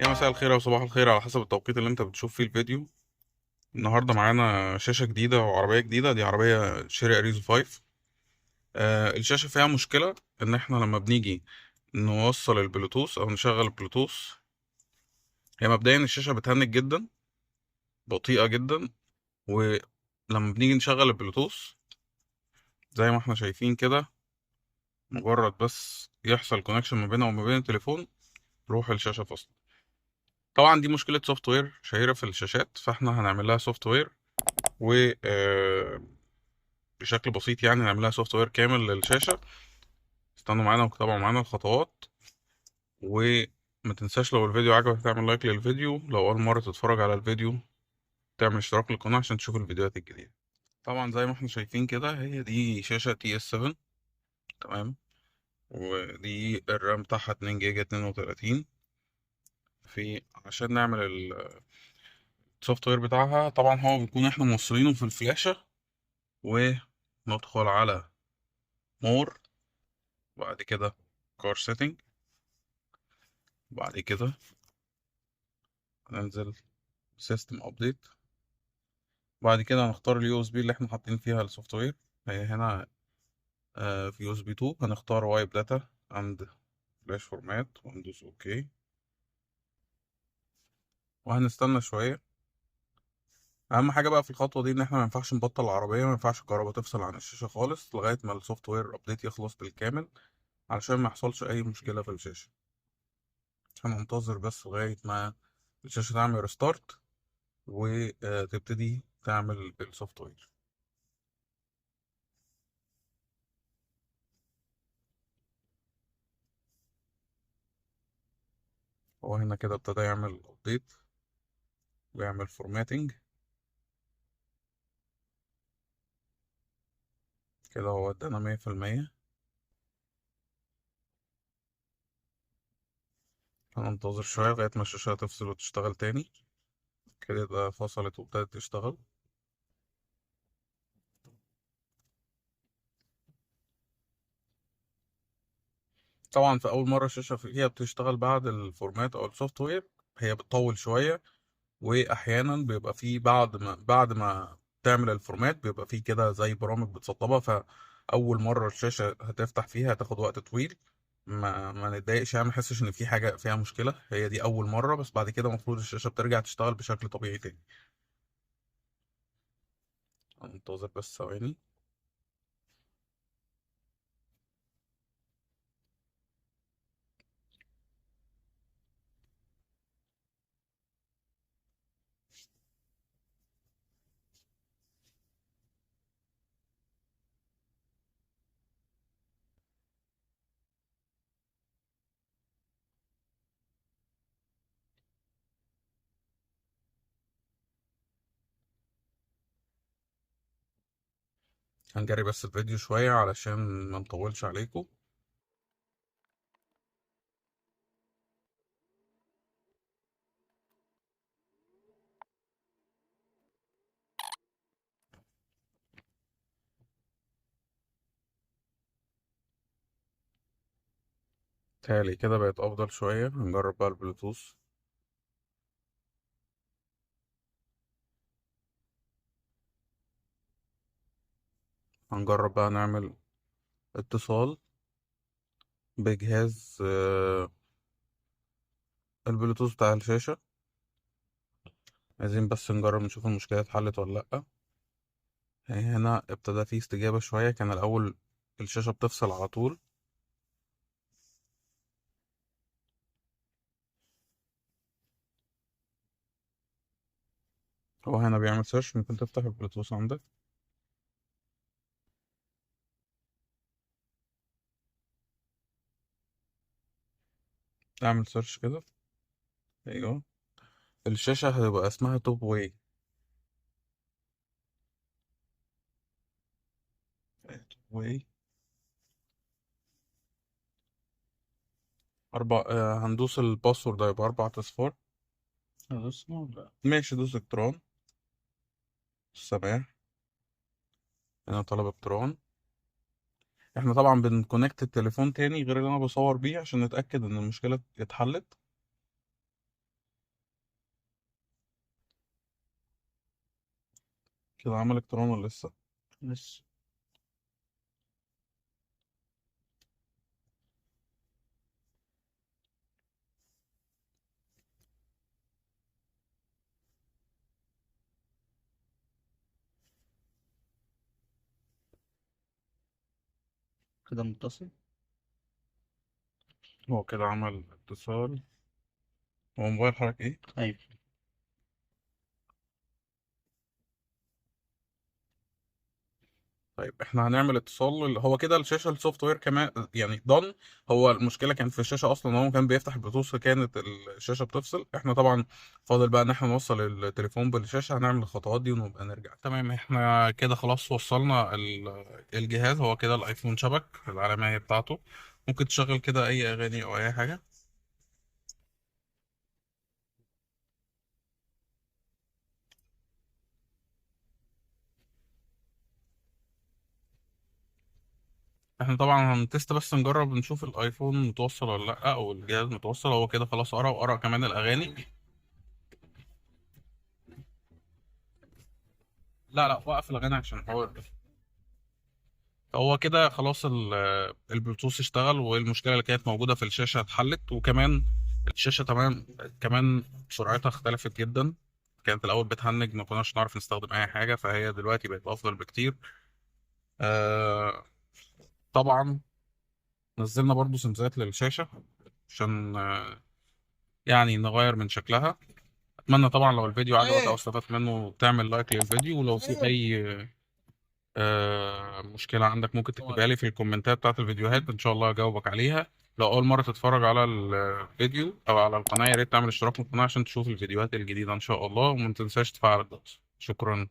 يا مساء الخير او صباح الخير على حسب التوقيت اللي انت بتشوف فيه الفيديو. النهارده معانا شاشة جديدة وعربية جديدة. دي عربية شيري اريزو 5. الشاشة فيها مشكلة ان احنا لما بنيجي نوصل البلوتوث او نشغل البلوتوث، هي مبدئيا الشاشة بتهنج جدا، بطيئة جدا. ولما بنيجي نشغل البلوتوث زي ما احنا شايفين كده، مجرد بس يحصل كونكشن ما بينها وما بين التليفون تروح الشاشة فاصلة. طبعا دي مشكلة سوفت وير شهيرة في الشاشات، فاحنا هنعمل لها سوفت وير و بشكل بسيط، يعني نعملها سوفت وير كامل للشاشة. استنوا معانا وتابعوا معانا الخطوات. وما تنساش لو الفيديو عجبك تعمل لايك للفيديو، لو أول مرة تتفرج على الفيديو تعمل اشتراك للقناة عشان تشوف الفيديوهات الجديدة. طبعا زي ما احنا شايفين كده، هي دي شاشة تي اس 7. تمام. ودي الرام بتاعها 2 جيجا 32. عشان نعمل السوفت وير بتاعها، طبعا هو بيكون احنا موصلينه في الفلاشة، وندخل على مور، وبعد كده كار سيتنج، وبعد كده ننزل سيستم ابديت. بعد كده هنختار اليو اس بي اللي احنا حاطين فيها السوفت وير. هي هنا في يو اس بي 2. هنختار وايب داتا اند فلاش فورمات وندوس اوكي، وهنستنى شويه. اهم حاجه بقى في الخطوه دي ان احنا ما ينفعش نبطل العربيه، ما ينفعش الكهرباء تفصل عن الشاشه خالص لغايه ما السوفت وير ابديت يخلص بالكامل، علشان ما يحصلش اي مشكله في الشاشه. هننتظر بس لغايه ما الشاشه تعمل ريستارت وتبتدي تعمل السوفت وير. هو هنا كده ابتدى يعمل ابديت ويعمل فورماتنج. كده هو ادانا 100%. هننتظر شوية لغاية ما الشاشة تفصل وتشتغل تاني. كده يبقى فصلت وابتدت تشتغل. طبعا في أول مرة الشاشة فيها بتشتغل بعد الفورمات أو السوفت وير، هي بتطول شوية. وأحيانا بيبقى فيه بعد ما تعمل الفورمات بيبقى فيه كده زي برامج بتسطبها، فأول مرة الشاشة هتفتح فيها هتاخد وقت طويل. ما نتضايقش، يعني ما نحسش إن في حاجة فيها مشكلة، هي دي أول مرة بس. بعد كده المفروض الشاشة بترجع تشتغل بشكل طبيعي تاني. هننتظر بس ثواني. هنجري بس الفيديو شوية علشان ما نطولش عليكم. تالي كده بقت أفضل شوية. هنجرب بقى البلوتوث. هنجرب بقى نعمل اتصال بجهاز البلوتوث بتاع الشاشة. عايزين بس نجرب نشوف المشكلة اتحلت ولا لأ. هنا ابتدى فيه استجابة شوية، كان الأول الشاشة بتفصل على طول. هو هنا بيعمل سيرش، ممكن تفتح البلوتوث عندك. اعمل سيرش كده. ايوه. الشاشة هتبقى اسمها توب واي. توب واي. هندوس الباسورد، هيبقى 4 أصفار. هدوس ولا ماشي، دوس اقتران. سماح. هنا طلب اقتران. احنا طبعا بنكونكت التليفون تاني غير اللي انا بصور بيه عشان نتأكد ان المشكلة اتحلت. كده عمل الكترون ولا لسه؟ بس كده متصل. هو كده عمل اتصال. هو موبايل حضرتك ايه؟ ايوه. طيب احنا هنعمل اتصال اللي هو كده الشاشه السوفت وير كمان يعني ضن. هو المشكله كانت في الشاشه اصلا، هو كان بيفتح البلوتوث فكانت الشاشه بتفصل. احنا طبعا فاضل بقى ان احنا نوصل التليفون بالشاشه، هنعمل الخطوات دي ونبقى نرجع. تمام، احنا كده خلاص وصلنا الجهاز. هو كده الايفون شبك العلاميه بتاعته. ممكن تشغل كده اي اغاني او اي حاجه. احنا طبعا هنتست بس نجرب نشوف الايفون متوصل ولا لا، او الجهاز متوصل. هو كده خلاص قرا وقرا كمان الاغاني. لا لا، وقف الاغاني عشان هو كده خلاص البلوتوث اشتغل، والمشكله اللي كانت موجوده في الشاشه اتحلت. وكمان الشاشه تمام كمان سرعتها اختلفت جدا. كانت الاول بتهنج ما كناش نعرف نستخدم اي حاجه، فهي دلوقتي بقت افضل بكتير. آه طبعا نزلنا برضو سنسات للشاشه عشان يعني نغير من شكلها. اتمنى طبعا لو الفيديو عجبك او استفدت منه تعمل لايك للفيديو، ولو في اي مشكلة عندك ممكن تكتبها لي في الكومنتات بتاعت الفيديوهات، ان شاء الله اجاوبك عليها. لو اول مرة تتفرج على الفيديو او على القناة، يا ريت تعمل اشتراك في القناة عشان تشوف الفيديوهات الجديدة ان شاء الله، وما تنساش تفعل الجرس. شكرا.